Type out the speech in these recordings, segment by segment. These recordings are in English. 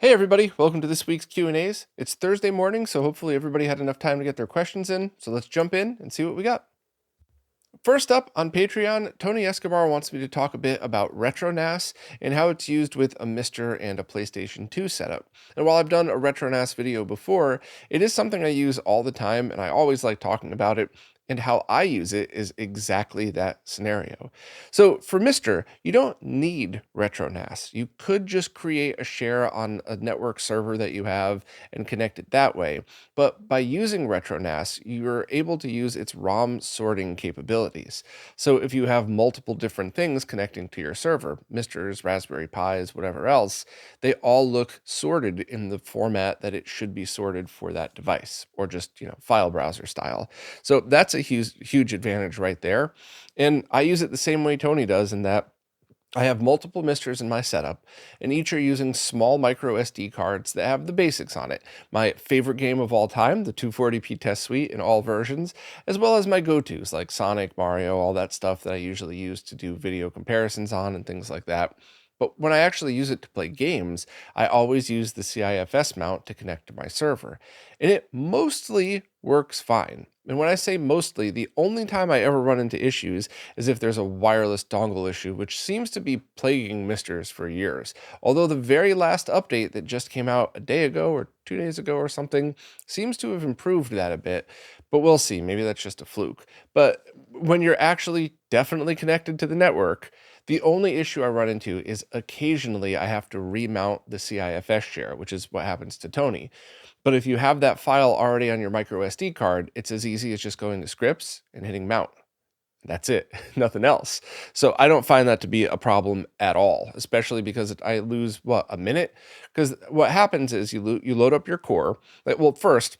Hey everybody, welcome to this week's Q&As. It's Thursday morning, so hopefully everybody had enough time to get their questions in. So let's jump in and see what we got. First up on Patreon, Tony Escobar wants me to talk a bit about RetroNAS and how it's used with a Mister and a PlayStation 2 setup. And while I've done a RetroNAS video before, it is something I use all the time and I always like talking about it. And how I use it is exactly that scenario. So for Mister, you don't need RetroNAS. You could just create a share on a network server that you have and connect it that way. But by using RetroNAS, you're able to use its ROM sorting capabilities. So if you have multiple different things connecting to your server, Misters, Raspberry Pis, whatever else, they all look sorted in the format that it should be sorted for that device, or just, file browser style. So that's a huge advantage right there. And I use it the same way Tony does in that I have multiple misters in my setup, and each are using small micro SD cards that have the basics on it. My favorite game of all time, the 240p test suite in all versions, as well as my go-tos like Sonic, Mario, all that stuff that I usually use to do video comparisons on and things like that. But when I actually use it to play games, I always use the CIFS mount to connect to my server. And it mostly works fine. And when I say mostly, the only time I ever run into issues is if there's a wireless dongle issue, which seems to be plaguing Misters for years. Although the very last update that just came out a day ago or 2 days ago or something seems to have improved that a bit, but we'll see. Maybe that's just a fluke. But when you're actually definitely connected to the network, the only issue I run into is occasionally I have to remount the CIFS share, which is what happens to Tony. But if you have that file already on your micro SD card, it's as easy as just going to scripts and hitting mount. That's it, nothing else. So I don't find that to be a problem at all, especially because I lose, a minute? Because what happens is you load up your core. Well, first,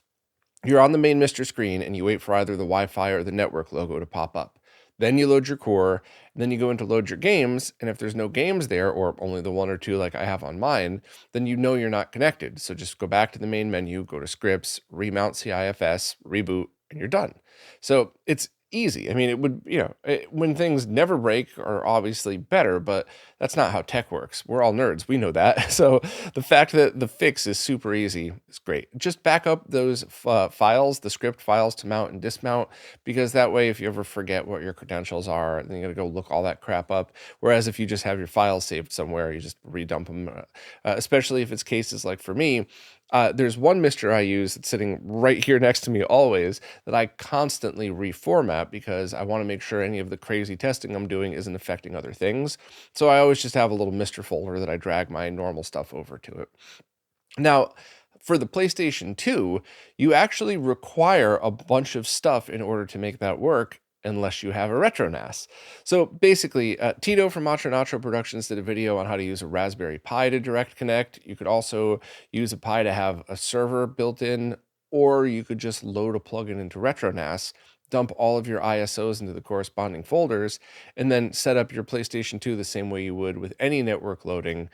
you're on the main Mister screen and you wait for either the Wi-Fi or the network logo to pop up. Then you load your core, then you go into load your games, and if there's no games there, or only the one or two like I have on mine, then you know you're not connected. So just go back to the main menu, go to scripts, remount CIFS, reboot, and you're done. So it's easy. I mean, it would, when things never break are obviously better, but that's not how tech works. We're all nerds. We know that. So the fact that the fix is super easy is great. Just back up those files, the script files to mount and dismount, because that way, if you ever forget what your credentials are, then you got to go look all that crap up. Whereas if you just have your files saved somewhere, you just redump them, especially if it's cases like for me, there's one Mister I use that's sitting right here next to me always that I constantly reformat because I want to make sure any of the crazy testing I'm doing isn't affecting other things. So I always just have a little Mister folder that I drag my normal stuff over to it. Now, for the PlayStation 2, you actually require a bunch of stuff in order to make that work unless you have a RetroNAS. So basically, Tito from Macho Nacho Productions did a video on how to use a Raspberry Pi to direct connect. You could also use a Pi to have a server built in, or you could just load a plugin into RetroNAS, dump all of your ISOs into the corresponding folders, and then set up your PlayStation 2 the same way you would with any network loading,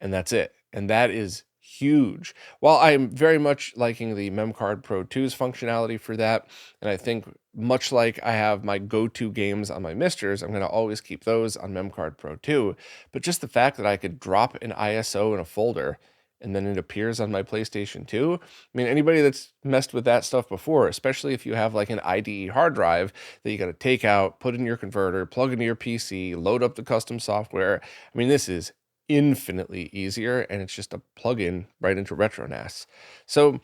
and that's it. And that is huge. While I'm very much liking the MemCard Pro 2's functionality for that, and I think much like I have my go-to games on my Misters, I'm going to always keep those on MemCard Pro 2, but just the fact that I could drop an ISO in a folder and then it appears on my PlayStation 2. I mean, anybody that's messed with that stuff before, especially if you have like an IDE hard drive that you got to take out, put in your converter, plug into your PC, load up the custom software. I mean, this is infinitely easier, and it's just a plugin right into RetroNAS. So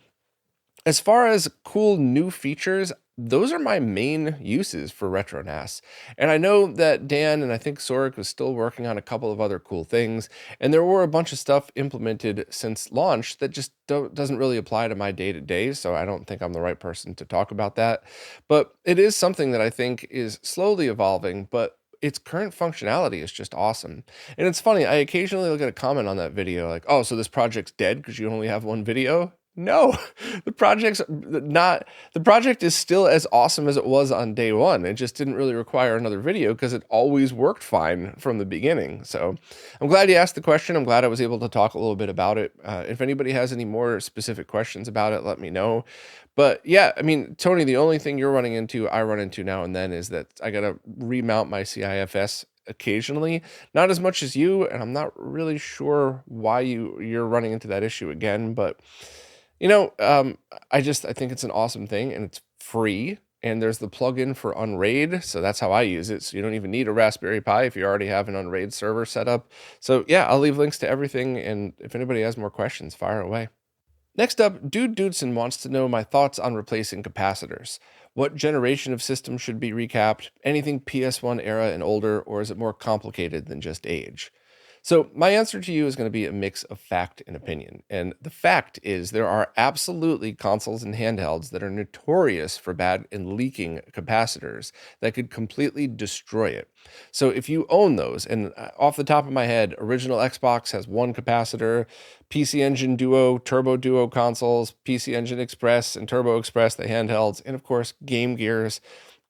as far as cool new features, those are my main uses for RetroNAS. And I know that Dan and I think Sorik was still working on a couple of other cool things, and there were a bunch of stuff implemented since launch that just doesn't really apply to my day-to-day, so I don't think I'm the right person to talk about that. But it is something that I think is slowly evolving, but its current functionality is just awesome. And it's funny, I occasionally look at a comment on that video like, oh, so this project's dead because you only have one video? No, the project is still as awesome as it was on day one. It just didn't really require another video because it always worked fine from the beginning. So I'm glad you asked the question. I'm glad I was able to talk a little bit about it. If anybody has any more specific questions about it, let me know. But yeah, I mean, Tony, the only thing you're running into, I run into now and then, is that I got to remount my CIFS occasionally, not as much as you, and I'm not really sure why you're running into that issue again, but you know, um, I think it's an awesome thing and it's free. And there's the plugin for Unraid, so that's how I use it. So you don't even need a Raspberry Pi if you already have an Unraid server set up. So yeah, I'll leave links to everything, and if anybody has more questions, fire away. Next up, Dude Dudson wants to know my thoughts on replacing capacitors. What generation of system should be recapped? Anything PS1 era and older, or is it more complicated than just age? So, my answer to you is going to be a mix of fact and opinion. And the fact is, there are absolutely consoles and handhelds that are notorious for bad and leaking capacitors that could completely destroy it. So, if you own those, and off the top of my head, original Xbox has one capacitor, PC Engine Duo, Turbo Duo consoles, PC Engine Express, and Turbo Express, the handhelds, and of course, Game Gears.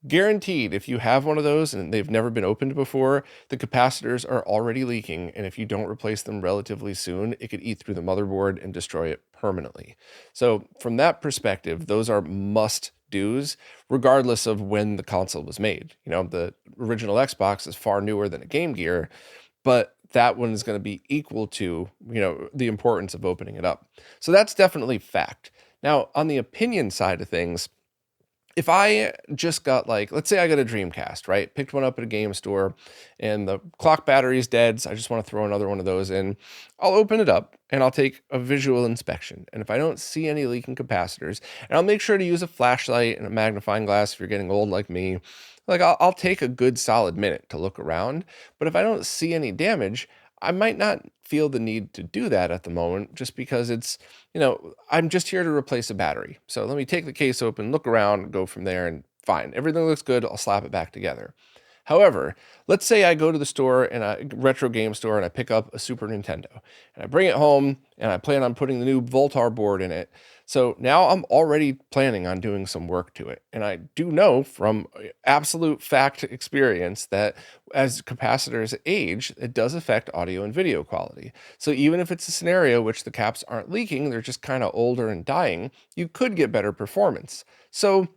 Guaranteed, if you have one of those and they've never been opened before, the capacitors are already leaking. And if you don't replace them relatively soon, it could eat through the motherboard and destroy it permanently. So, from that perspective, those are must do's, regardless of when the console was made. You know, the original Xbox is far newer than a Game Gear, but that one is going to be equal to, the importance of opening it up. So, that's definitely fact. Now, on the opinion side of things, if I just got like, let's say I got a Dreamcast, right? Picked one up at a game store and the clock battery is dead. So I just want to throw another one of those in. I'll open it up and I'll take a visual inspection. And if I don't see any leaking capacitors, and I'll make sure to use a flashlight and a magnifying glass if you're getting old like me, like I'll take a good solid minute to look around. But if I don't see any damage, I might not feel the need to do that at the moment just because I'm just here to replace a battery. So let me take the case open, look around, go from there, and fine. Everything looks good. I'll slap it back together. However, let's say I go to the store and a retro game store and I pick up a Super Nintendo and I bring it home and I plan on putting the new Voltar board in it. So now I'm already planning on doing some work to it. And I do know from absolute fact experience that as capacitors age, it does affect audio and video quality. So even if it's a scenario which the caps aren't leaking, they're just kind of older and dying, you could get better performance. So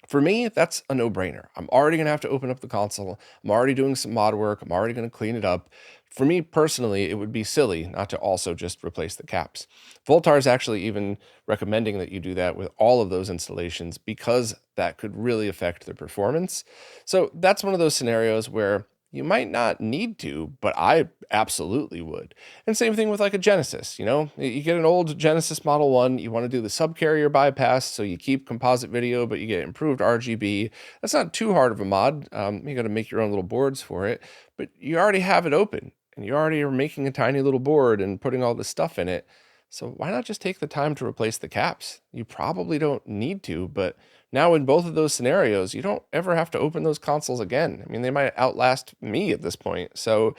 for me, that's a no-brainer. I'm already going to have to open up the console. I'm already doing some mod work. I'm already going to clean it up. For me personally, it would be silly not to also just replace the caps. Voltar is actually even recommending that you do that with all of those installations because that could really affect the performance. So that's one of those scenarios where you might not need to, but I absolutely would. And same thing with like a Genesis, you get an old Genesis Model 1, you want to do the subcarrier bypass, so you keep composite video, but you get improved RGB. That's not too hard of a mod. You got to make your own little boards for it, but you already have it open and you already are making a tiny little board and putting all this stuff in it. So why not just take the time to replace the caps? You probably don't need to, but now in both of those scenarios, you don't ever have to open those consoles again. I mean, they might outlast me at this point. So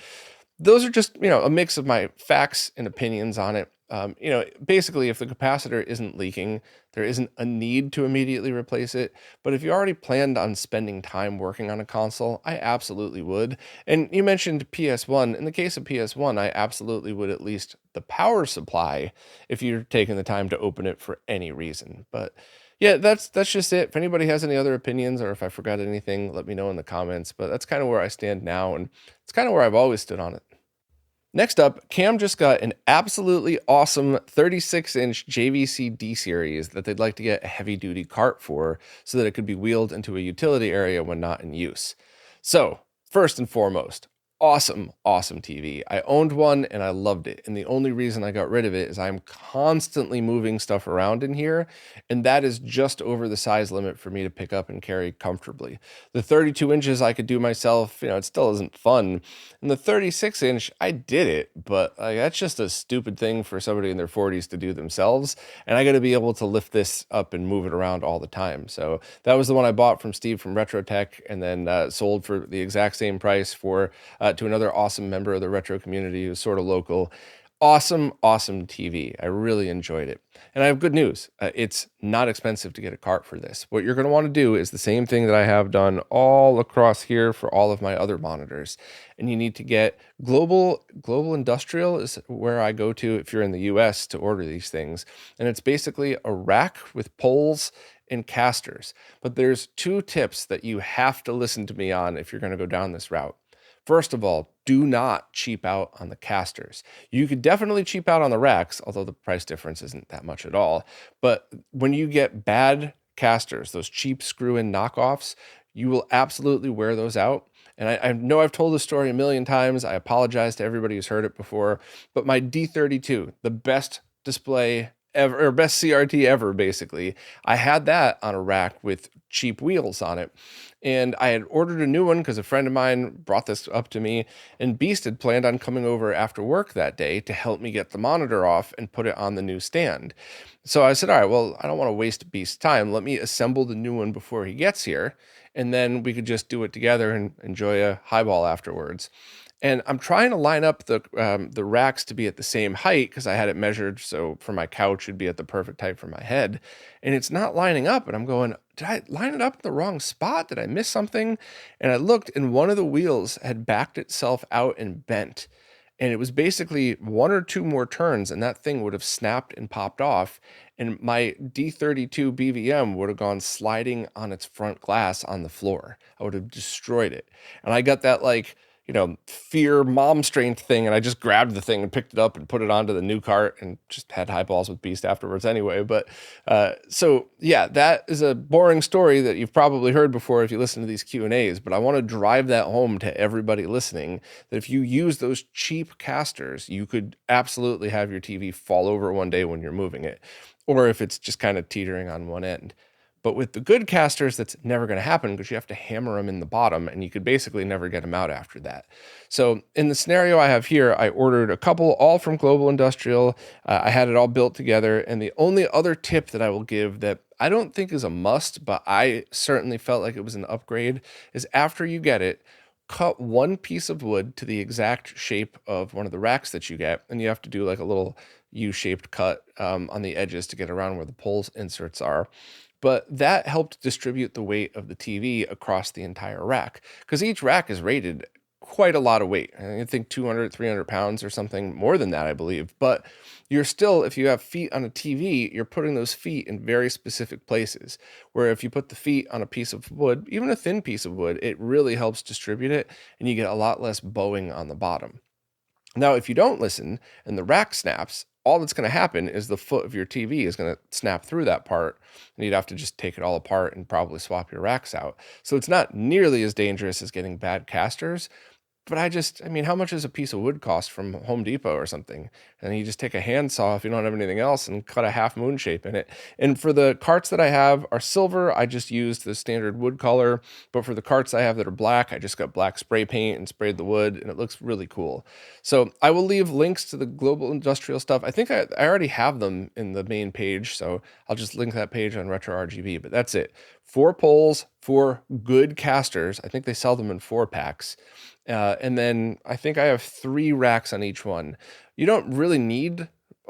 those are just, a mix of my facts and opinions on it. Basically, if the capacitor isn't leaking, there isn't a need to immediately replace it. But if you already planned on spending time working on a console, I absolutely would. And you mentioned PS1. In the case of PS1, I absolutely would at least the power supply if you're taking the time to open it for any reason. But yeah, that's just it. If anybody has any other opinions or if I forgot anything, let me know in the comments. But that's kind of where I stand now, and it's kind of where I've always stood on it. Next up, Cam just got an absolutely awesome 36-inch JVC D series that they'd like to get a heavy-duty cart for so that it could be wheeled into a utility area when not in use. So, first and foremost, awesome TV. I owned one and I loved it. And the only reason I got rid of it is I'm constantly moving stuff around in here. And that is just over the size limit for me to pick up and carry comfortably. The 32 inches I could do myself, it still isn't fun. And the 36 inch, I did it, but that's just a stupid thing for somebody in their 40s to do themselves. And I got to be able to lift this up and move it around all the time. So that was the one I bought from Steve from RetroTech and then sold for the exact same price to another awesome member of the retro community who's sort of local. Awesome TV. I really enjoyed it. And I have good news. It's not expensive to get a cart for this. What you're going to want to do is the same thing that I have done all across here for all of my other monitors. And you need to get Global Industrial is where I go to if you're in the US to order these things. And it's basically a rack with poles and castors. But there's two tips that you have to listen to me on if you're going to go down this route. First of all, do not cheap out on the casters. You could definitely cheap out on the racks, although the price difference isn't that much at all. But when you get bad casters, those cheap screw-in knockoffs, you will absolutely wear those out. And I know I've told this story a million times. I apologize to everybody who's heard it before, but my D32, the best display ever, or best CRT ever, basically, I had that on a rack with cheap wheels on it. And I had ordered a new one because a friend of mine brought this up to me, and Beast had planned on coming over after work that day to help me get the monitor off and put it on the new stand. So I said, all right, well, I don't want to waste Beast's time. Let me assemble the new one before he gets here, and then we could just do it together and enjoy a highball afterwards. And I'm trying to line up the racks to be at the same height because I had it measured so for my couch it'd be at the perfect height for my head, and it's not lining up. And I'm going, did I line it up in the wrong spot? Did I miss something? And I looked, and one of the wheels had backed itself out and bent. And it was basically one or two more turns, and that thing would have snapped and popped off. And my D32 BVM would have gone sliding on its front glass on the floor. I would have destroyed it. And I got that, like, fear mom strength thing. And I just grabbed the thing and picked it up and put it onto the new cart and just had highballs with Beast afterwards anyway. But so yeah, that is a boring story that you've probably heard before if you listen to these Q&As, but I want to drive that home to everybody listening that if you use those cheap casters, you could absolutely have your TV fall over one day when you're moving it, or if it's just kind of teetering on one end. But with the good casters, that's never going to happen because you have to hammer them in the bottom, and you could basically never get them out after that. So in the scenario I have here, I ordered a couple all from Global Industrial. I had it all built together. And the only other tip that I will give that I don't think is a must, but I certainly felt like it was an upgrade, is after you get it, cut one piece of wood to the exact shape of one of the racks that you get. And you have to do like a little U-shaped cut on the edges to get around where the pole inserts are. But that helped distribute the weight of the TV across the entire rack, because each rack is rated quite a lot of weight. I think 200, 300 pounds or something more than that, I believe. But you're still, if you have feet on a TV, you're putting those feet in very specific places. Where if you put the feet on a piece of wood, even a thin piece of wood, it really helps distribute it, and you get a lot less bowing on the bottom. Now, if you don't listen and the rack snaps, all that's going to happen is the foot of your TV is going to snap through that part, and you'd have to just take it all apart and probably swap your racks out. So it's not nearly as dangerous as getting bad casters. But I mean, how much does a piece of wood cost from Home Depot or something? And you just take a handsaw if you don't have anything else and cut a half moon shape in it. And for the carts that I have are silver, I just used the standard wood color. But for the carts I have that are black, I just got black spray paint and sprayed the wood, and it looks really cool. So I will leave links to the Global Industrial stuff. I think I already have them in the main page, so I'll just link that page on RetroRGB. But that's it. 4 poles, 4 good casters. I think they sell them in 4-packs. And then I think I have 3 racks on each one. You don't really need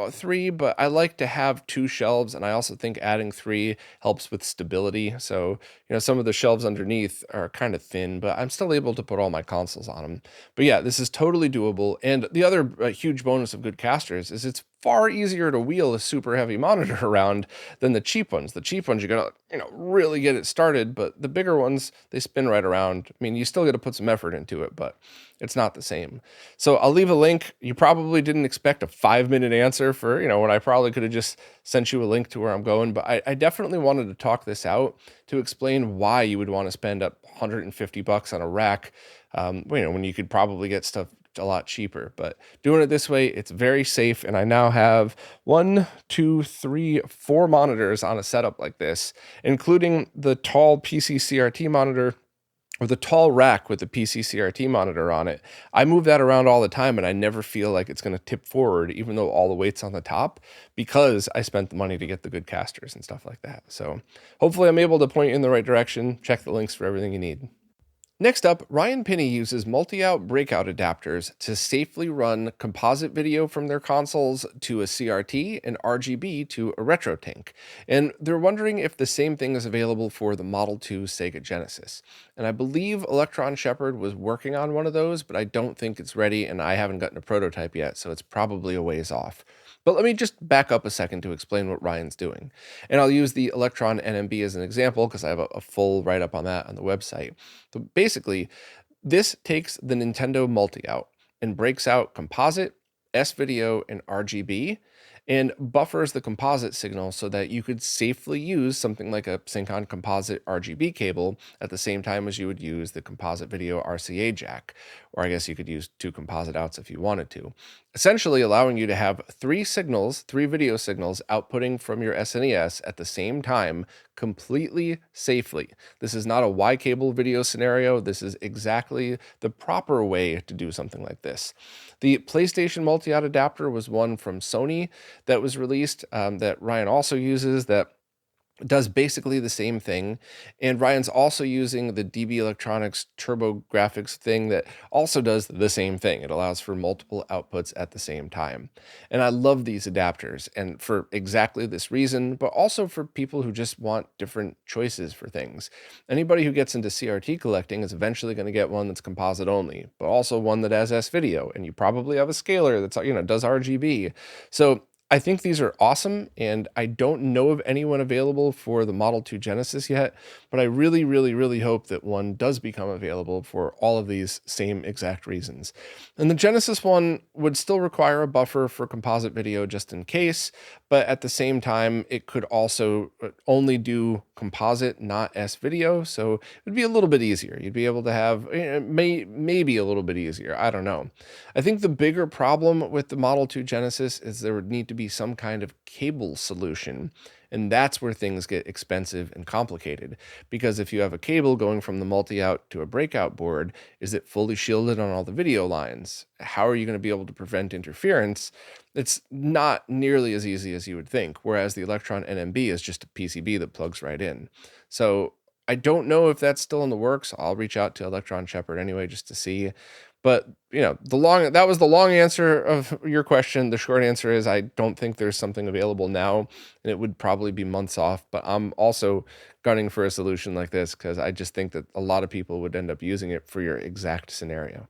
3, but I like to have 2 shelves, and I also think adding 3 helps with stability. So, some of the shelves underneath are kind of thin, but I'm still able to put all my consoles on them. But yeah, this is totally doable. And the other huge bonus of good casters is it's far easier to wheel a super heavy monitor around than the cheap ones. The cheap ones, you gotta, really get it started, but the bigger ones, they spin right around. I mean, you still got to put some effort into it, but it's not the same. So I'll leave a link. You probably didn't expect a 5-minute answer for, when I probably could have just sent you a link to where I'm going, but I definitely wanted to talk this out to explain why you would want to spend up $150 on a rack, when you could probably get stuff a lot cheaper. But doing it this way, it's very safe. And I now have 1, 2, 3, 4 monitors on a setup like this, including the tall PC CRT monitor, or the tall rack with the PC CRT monitor on it. I move that around all the time, and I never feel like it's going to tip forward, even though all the weight's on the top, because I spent the money to get the good casters and stuff like that. So hopefully I'm able to point you in the right direction. Check the links for everything you need. Next up, Ryan Pinney uses multi-out breakout adapters to safely run composite video from their consoles to a CRT and RGB to a RetroTank. And they're wondering if the same thing is available for the Model 2 Sega Genesis. And I believe Electron Shepherd was working on one of those, but I don't think it's ready, and I haven't gotten a prototype yet, so it's probably a ways off. But let me just back up a second to explain what Ryan's doing. And I'll use the Electron NMB as an example because I have a full write-up on that on the website. So basically, This takes the Nintendo multi-out and breaks out composite, S-video, and RGB, and buffers the composite signal so that you could safely use something like a sync-on composite RGB cable at the same time as you would use the composite video RCA jack, or I guess you could use two composite outs if you wanted to, essentially allowing you to have three video signals outputting from your SNES at the same time completely safely. This is not a Y cable video scenario. This is exactly the proper way to do something like this. The PlayStation multi-out adapter was one from Sony that was released that Ryan also uses, that does basically the same thing. And Ryan's also using the DB Electronics TurboGrafx thing that also does the same thing. It allows for multiple outputs at the same time. And I love these adapters, and for exactly this reason, but also for people who just want different choices for things. Anybody who gets into CRT collecting is eventually going to get one that's composite only, but also one that has S-video, and you probably have a scaler that's, does RGB. So I think these are awesome, and I don't know of anyone available for the Model 2 Genesis yet, but I really, really, really hope that one does become available for all of these same exact reasons. And the Genesis one would still require a buffer for composite video just in case, but at the same time, it could also only do composite, not S-video, so it would be a little bit easier. You'd be able to have, maybe a little bit easier, I don't know. I think the bigger problem with the Model 2 Genesis is there would need to be some kind of cable solution. And that's where things get expensive and complicated. Because if you have a cable going from the multi-out to a breakout board, is it fully shielded on all the video lines? How are you going to be able to prevent interference? It's not nearly as easy as you would think, whereas the Electron NMB is just a PCB that plugs right in. So I don't know if that's still in the works. I'll reach out to Electron Shepherd anyway just to see. But, that was the long answer of your question. The short answer is I don't think there's something available now, and it would probably be months off. But I'm also gunning for a solution like this because I just think that a lot of people would end up using it for your exact scenario.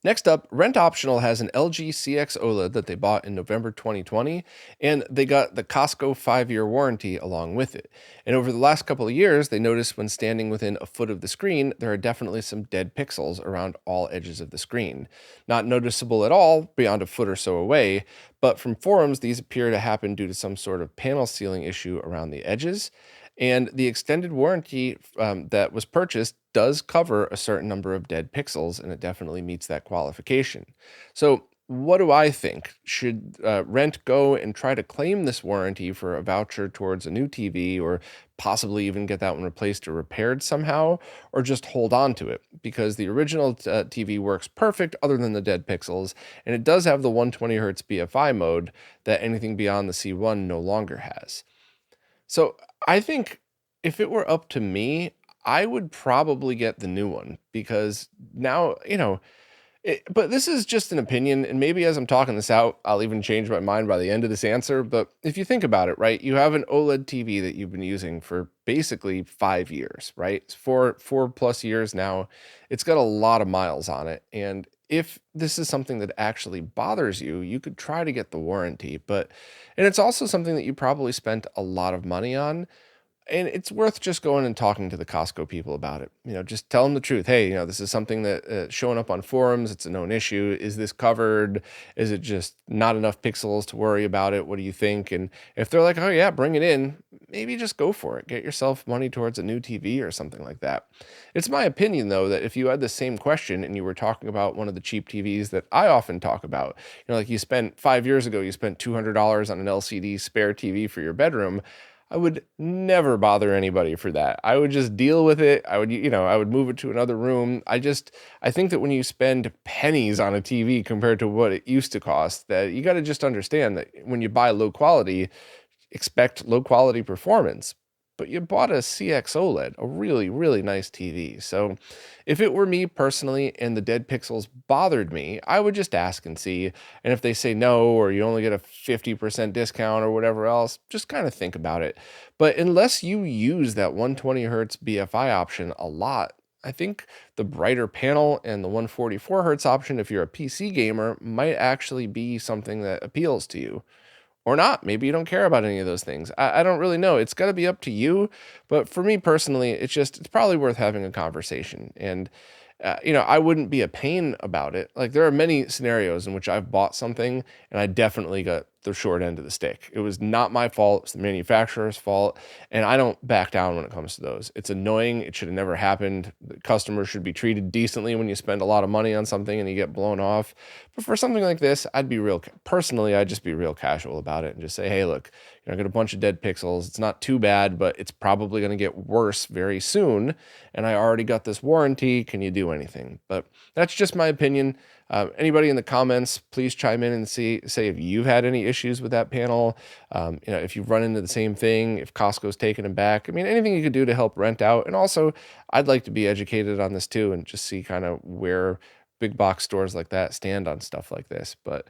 Next up, Rent Optional has an LG CX OLED that they bought in November 2020, and they got the Costco 5-year warranty along with it. And over the last couple of years, they noticed when standing within a foot of the screen, there are definitely some dead pixels around all edges of the screen. Not noticeable at all beyond a foot or so away, but from forums, these appear to happen due to some sort of panel sealing issue around the edges. And the extended warranty that was purchased does cover a certain number of dead pixels, and it definitely meets that qualification. So what do I think? Should Rent go and try to claim this warranty for a voucher towards a new TV, or possibly even get that one replaced or repaired somehow, or just hold on to it? Because the original TV works perfect other than the dead pixels, and it does have the 120 Hz BFI mode that anything beyond the C1 no longer has. So I think if it were up to me, I would probably get the new one because now, but this is just an opinion. And maybe as I'm talking this out, I'll even change my mind by the end of this answer. But if you think about it, right, you have an OLED TV that you've been using for basically 5 years, right? It's four plus years now. It's got a lot of miles on it. And if this is something that actually bothers you, you could try to get the warranty, and it's also something that you probably spent a lot of money on. And it's worth just going and talking to the Costco people about it. Just tell them the truth. Hey, this is something that showing up on forums. It's a known issue. Is this covered? Is it just not enough pixels to worry about it? What do you think? And if they're like, oh yeah, bring it in, maybe just go for it. Get yourself money towards a new TV or something like that. It's my opinion though, that if you had the same question and you were talking about one of the cheap TVs that I often talk about, like you spent 5 years ago, you spent $200 on an LCD spare TV for your bedroom, I would never bother anybody for that. I would just deal with it. I would move it to another room. I think that when you spend pennies on a TV compared to what it used to cost, that you got to just understand that when you buy low quality, expect low quality performance. But you bought a CX OLED, a really, really nice TV. So if it were me personally and the dead pixels bothered me, I would just ask and see. And if they say no, or you only get a 50% discount or whatever else, just kind of think about it. But unless you use that 120 Hertz BFI option a lot, I think the brighter panel and the 144 Hertz option, if you're a PC gamer, might actually be something that appeals to you. Or not. Maybe you don't care about any of those things. I don't really know. It's got to be up to you. But for me personally, it's probably worth having a conversation. And I wouldn't be a pain about it. Like there are many scenarios in which I've bought something and I definitely got the short end of the stick. It was not my fault. It's the manufacturer's fault. And I don't back down when it comes to those. It's annoying. It should have never happened. The customer should be treated decently when you spend a lot of money on something and you get blown off. But for something like this, personally, I'd just be real casual about it and just say, hey, look, I got a bunch of dead pixels. It's not too bad, but it's probably going to get worse very soon. And I already got this warranty. Can you do anything? But that's just my opinion. Anybody in the comments, please chime in and say if you've had any issues with that panel. If you've run into the same thing, if Costco's taken them back. I mean, anything you could do to help rent out. And also, I'd like to be educated on this too and just see kind of where big box stores like that stand on stuff like this. But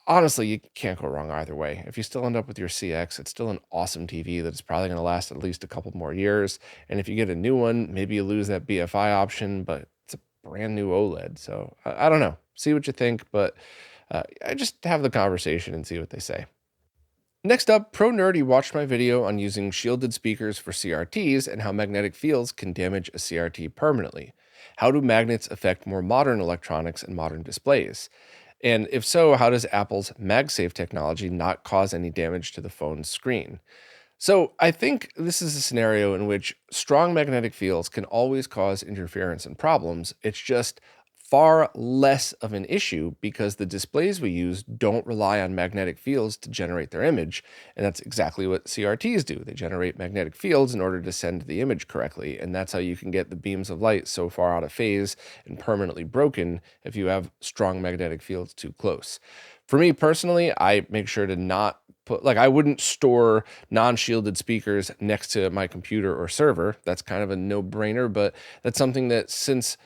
honestly, you can't go wrong either way. If you still end up with your CX, it's still an awesome TV that's probably going to last at least a couple more years. And if you get a new one, maybe you lose that BFI option, but it's a brand new OLED. So I don't know. See what you think, but I just have the conversation and see what they say. Next up, Pro Nerdy watched my video on using shielded speakers for CRTs and how magnetic fields can damage a CRT permanently. How do magnets affect more modern electronics and modern displays? And if so, how does Apple's MagSafe technology not cause any damage to the phone's screen? So I think this is a scenario in which strong magnetic fields can always cause interference and problems. It's just far less of an issue because the displays we use don't rely on magnetic fields to generate their image. And that's exactly what CRTs do. They generate magnetic fields in order to send the image correctly. And that's how you can get the beams of light so far out of phase and permanently broken if you have strong magnetic fields too close. For me personally, I make sure to not I wouldn't store non-shielded speakers next to my computer or server. That's kind of a no-brainer, but that's something that since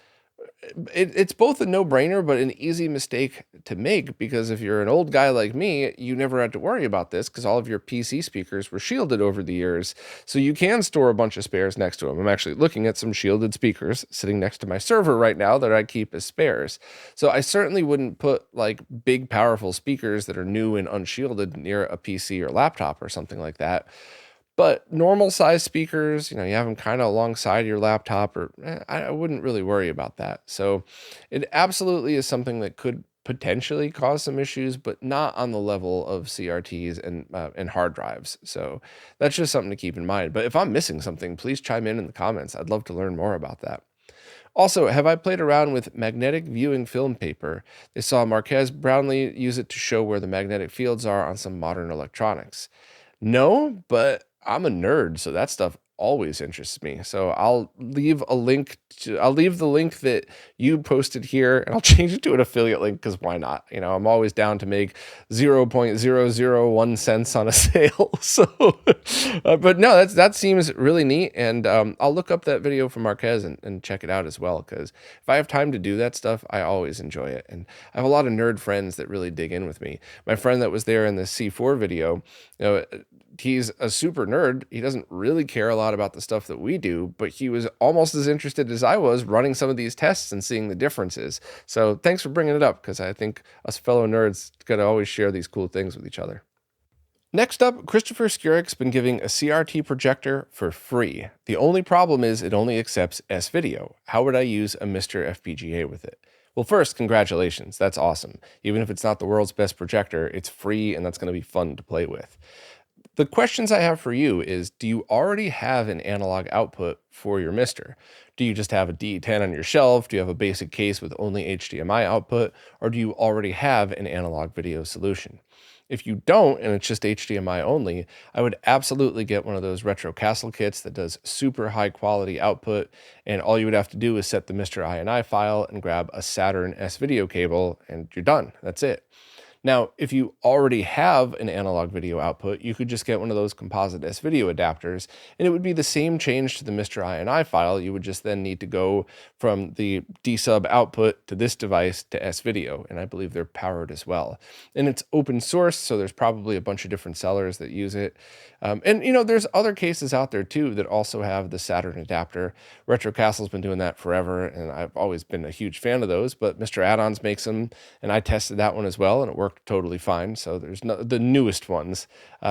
it's both a no-brainer, but an easy mistake to make, because if you're an old guy like me, you never had to worry about this because all of your PC speakers were shielded over the years. So you can store a bunch of spares next to them. I'm actually looking at some shielded speakers sitting next to my server right now that I keep as spares. So I certainly wouldn't put like big, powerful speakers that are new and unshielded near a PC or laptop or something like that. But normal size speakers, you have them kind of alongside your laptop, or I wouldn't really worry about that. So it absolutely is something that could potentially cause some issues, but not on the level of CRTs and hard drives. So that's just something to keep in mind. But if I'm missing something, please chime in the comments. I'd love to learn more about that. Also, have I played around with magnetic viewing film paper? They saw Marques Brownlee use it to show where the magnetic fields are on some modern electronics. No, but I'm a nerd, so that stuff always interests me. So I'll leave the link that you posted here, and I'll change it to an affiliate link because why not? I'm always down to make 0.001 cents on a sale. So, but no, that seems really neat, and I'll look up that video from Marques and check it out as well, because if I have time to do that stuff, I always enjoy it. And I have a lot of nerd friends that really dig in with me. My friend that was there in the C4 video, he's a super nerd. He doesn't really care a lot about the stuff that we do, but he was almost as interested as I was running some of these tests and seeing the differences. So thanks for bringing it up, because I think us fellow nerds got to always share these cool things with each other. Next up, Christopher Skirrick's been giving a CRT projector for free. The only problem is it only accepts S-Video. How would I use a Mr. FPGA with it? Well, first, congratulations. That's awesome. Even if it's not the world's best projector, it's free and that's going to be fun to play with. The questions I have for you is, do you already have an analog output for your Mister? Do you just have a D10 on your shelf? Do you have a basic case with only HDMI output? Or do you already have an analog video solution? If you don't, and it's just HDMI only, I would absolutely get one of those retro Castle kits that does super high quality output, and all you would have to do is set the Mr. INI file and grab a Saturn S-Video cable, and you're done. That's it. Now, if you already have an analog video output, you could just get one of those composite S-Video adapters, and it would be the same change to the Mr. INI file. You would just then need to go from the D-sub output to this device to S-Video, and I believe they're powered as well. And it's open source, so there's probably a bunch of different sellers that use it. There's other cases out there too that also have the Saturn adapter. Retro Castle's been doing that forever, and I've always been a huge fan of those, but Mr. Add-ons makes them, and I tested that one as well, and it worked worked totally fine. So there's no, the newest ones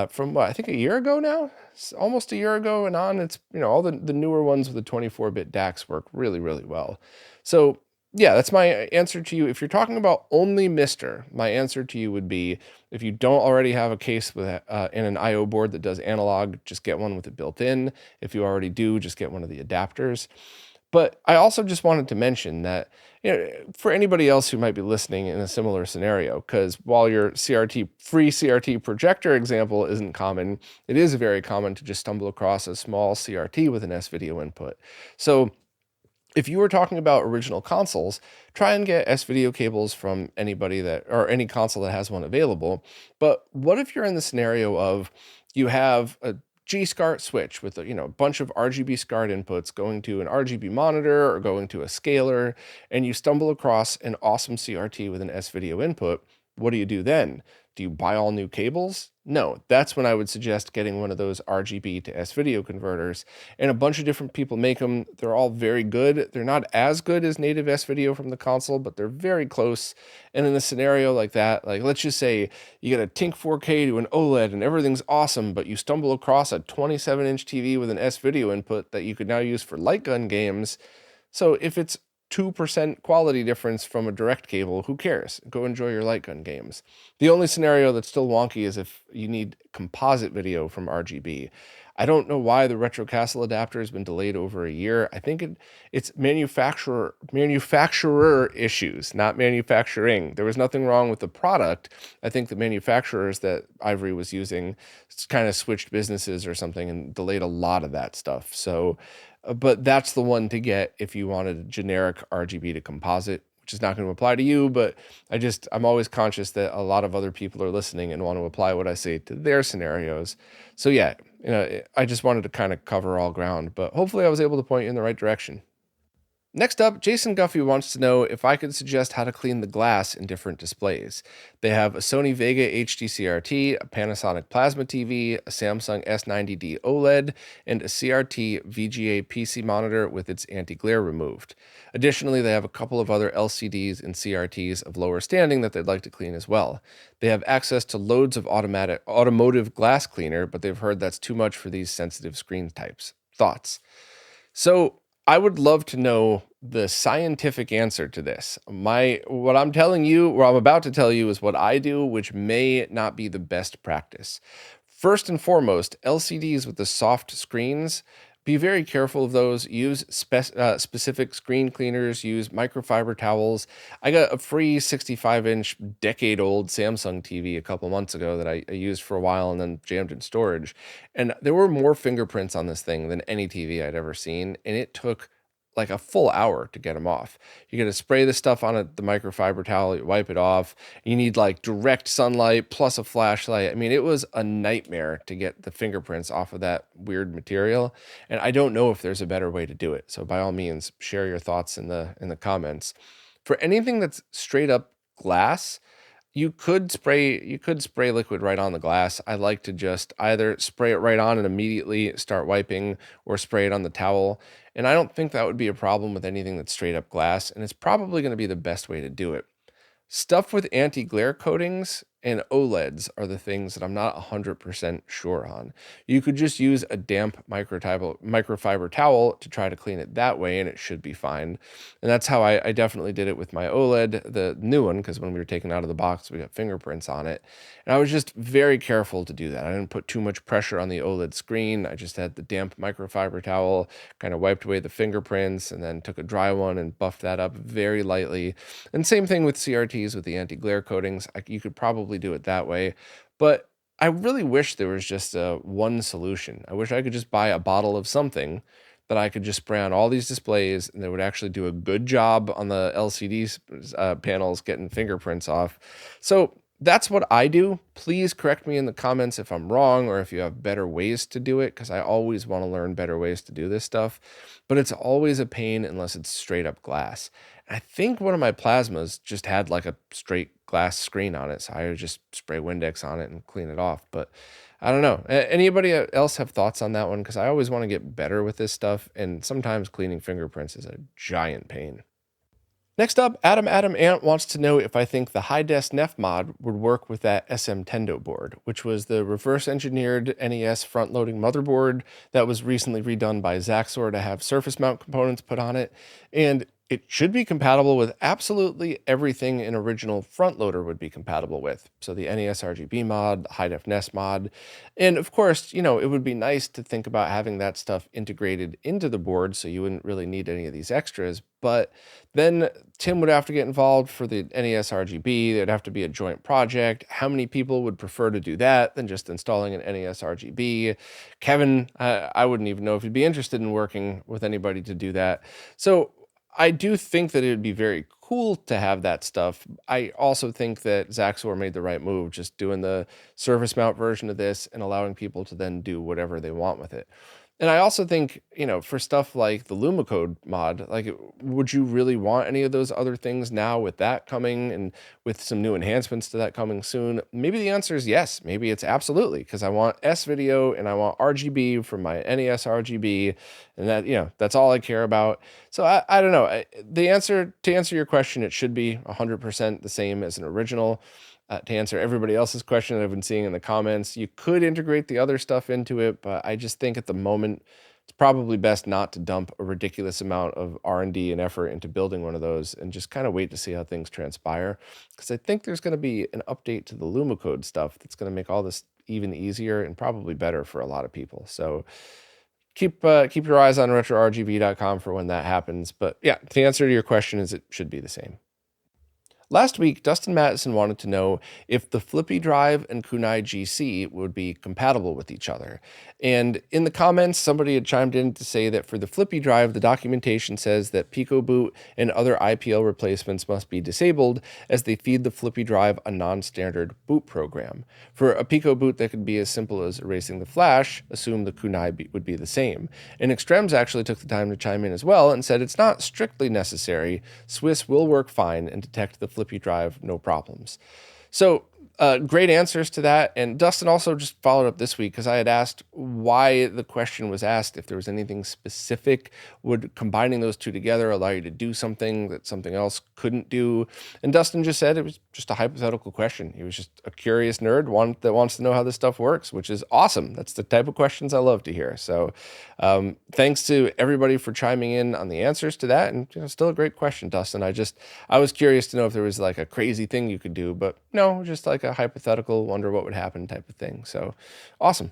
from what, I think a year ago now, almost a year ago and on, it's, all the newer ones with the 24-bit DACs work really, really well. So yeah, that's my answer to you. If you're talking about only Mister, my answer to you would be, if you don't already have a case with and an IO board that does analog, just get one with it built in. If you already do, just get one of the adapters. But I also just wanted to mention that, for anybody else who might be listening in a similar scenario, because while your free CRT projector example isn't common, it is very common to just stumble across a small CRT with an S-video input. So if you were talking about original consoles, try and get S-video cables from anybody or any console that has one available. But what if you're in the scenario of you have a G-SCART switch with a bunch of RGB SCART inputs going to an RGB monitor or going to a scaler, and you stumble across an awesome CRT with an S-video input? What do you do then? Do you buy all new cables? No, that's when I would suggest getting one of those RGB to S-video converters. And a bunch of different people make them. They're all very good. They're not as good as native S-video from the console, but they're very close. And in a scenario like that, like let's just say you get a Tink 4K to an OLED and everything's awesome, but you stumble across a 27-inch TV with an S-video input that you could now use for light gun games. So if it's 2% quality difference from a direct cable, who cares? Go enjoy your light gun games. The only scenario that's still wonky is if you need composite video from RGB. I don't know why the RetroCastle adapter has been delayed over a year. I think it's manufacturer issues, not manufacturing. There was nothing wrong with the product. I think the manufacturers that Ivory was using kind of switched businesses or something and delayed a lot of that stuff. So but that's the one to get if you wanted a generic RGB to composite, which is not going to apply to you, but I'm always conscious that a lot of other people are listening and want to apply what I say to their scenarios. So yeah, I just wanted to kind of cover all ground, but hopefully I was able to point you in the right direction. Next up, Jason Guffey wants to know if I could suggest how to clean the glass in different displays. They have a Sony Vega HD CRT, a Panasonic Plasma TV, a Samsung S90D OLED, and a CRT VGA PC monitor with its anti-glare removed. Additionally, they have a couple of other LCDs and CRTs of lower standing that they'd like to clean as well. They have access to loads of automotive glass cleaner, but they've heard that's too much for these sensitive screen types. Thoughts? So I would love to know the scientific answer to this. What I'm telling you, or I'm about to tell you, is what I do, which may not be the best practice. First and foremost, LCDs with the soft screens, be very careful of those. Use specific screen cleaners, use microfiber towels. I got a free 65-inch decade-old Samsung TV a couple months ago that I used for a while and then jammed in storage. And there were more fingerprints on this thing than any TV I'd ever seen, and it took like a full hour to get them off. You got to spray the stuff on the microfiber towel, you wipe it off. You need like direct sunlight plus a flashlight. I mean, it was a nightmare to get the fingerprints off of that weird material. And I don't know if there's a better way to do it. So by all means, share your thoughts in the comments. For anything that's straight up glass, you could spray liquid right on the glass. I like to just either spray it right on and immediately start wiping, or spray it on the towel. And I don't think that would be a problem with anything that's straight up glass, and it's probably going to be the best way to do it. Stuff with anti-glare coatings and OLEDs are the things that I'm not 100% sure on. You could just use a damp microfiber towel to try to clean it that way, and it should be fine. And that's how I definitely did it with my OLED, the new one, because when we were taken out of the box, we got fingerprints on it. And I was just very careful to do that. I didn't put too much pressure on the OLED screen. I just had the damp microfiber towel, kind of wiped away the fingerprints, and then took a dry one and buffed that up very lightly. And same thing with CRTs with the anti-glare coatings. You could probably do it that way, but I really wish there was just one solution. I wish I could just buy a bottle of something that I could just spray on all these displays and they would actually do a good job on the LCD panels getting fingerprints off. So that's what I do. Please correct me in the comments if I'm wrong or if you have better ways to do it, because I always want to learn better ways to do this stuff. But it's always a pain unless it's straight up glass. I think one of my plasmas just had like a straight glass screen on it, so I would just spray Windex on it and clean it off. But I don't know. Anybody else have thoughts on that one? Because I always want to get better with this stuff, and sometimes cleaning fingerprints is a giant pain. Next up, Adam Ant wants to know if I think the high-des NEF mod would work with that SM Tendo board, which was the reverse-engineered NES front-loading motherboard that was recently redone by Zaxor to have surface mount components put on it, and it should be compatible with absolutely everything an original front loader would be compatible with. So the NES RGB mod, the high-def NES mod, and of course, it would be nice to think about having that stuff integrated into the board so you wouldn't really need any of these extras, but then Tim would have to get involved for the NES RGB. There'd have to be a joint project. How many people would prefer to do that than just installing an NES RGB? Kevin, I wouldn't even know if he'd be interested in working with anybody to do that. So I do think that it would be very cool to have that stuff. I also think that Zaxor made the right move, just doing the surface mount version of this and allowing people to then do whatever they want with it. And I also think, for stuff like the Lumicode mod, like, would you really want any of those other things now with that coming and with some new enhancements to that coming soon? Maybe the answer is yes. Maybe it's absolutely, because I want S video and I want RGB from my NES RGB, and that's all I care about. So I don't know. To answer your question, it should be 100% the same as an original. To answer everybody else's question that I've been seeing in the comments, you could integrate the other stuff into it, but I just think at the moment it's probably best not to dump a ridiculous amount of R&D and effort into building one of those and just kind of wait to see how things transpire, because I think there's going to be an update to the Lumicode stuff that's going to make all this even easier and probably better for a lot of people. So keep your eyes on RetroRGB.com for when that happens. But yeah, the answer to your question is it should be the same. Last week, Dustin Madison wanted to know if the FlippyDrive and Kunai GC would be compatible with each other. And in the comments, somebody had chimed in to say that for the FlippyDrive, the documentation says that PicoBoot and other IPL replacements must be disabled as they feed the FlippyDrive a non-standard boot program. For a PicoBoot that could be as simple as erasing the flash, assume the Kunai would be the same. And Extrems actually took the time to chime in as well and said it's not strictly necessary. Swiss will work fine and detect the FlippyDrive, no problems. So great answers to that. And Dustin also just followed up this week because I had asked why the question was asked, if there was anything specific. Would combining those two together allow you to do something that something else couldn't do? And Dustin just said it was just a hypothetical question. He was just a curious nerd that wants to know how this stuff works, which is awesome. That's the type of questions I love to hear. So thanks to everybody for chiming in on the answers to that. And still a great question, Dustin. I was curious to know if there was like a crazy thing you could do, but no, just like a hypothetical, wonder what would happen type of thing. So awesome.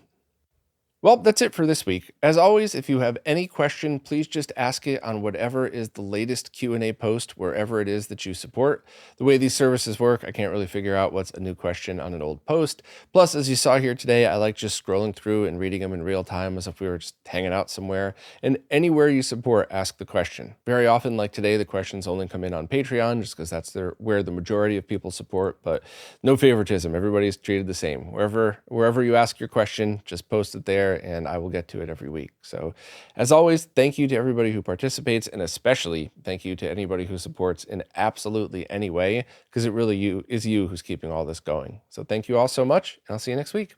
Well, that's it for this week. As always, if you have any question, please just ask it on whatever is the latest Q&A post, wherever it is that you support. The way these services work, I can't really figure out what's a new question on an old post. Plus, as you saw here today, I like just scrolling through and reading them in real time as if we were just hanging out somewhere. And anywhere you support, ask the question. Very often, like today, the questions only come in on Patreon just because that's where the majority of people support, but no favoritism. Everybody's treated the same. Wherever you ask your question, just post it there and I will get to it every week. So as always, thank you to everybody who participates, and especially thank you to anybody who supports in absolutely any way, because it really is you who's keeping all this going. So thank you all so much, and I'll see you next week.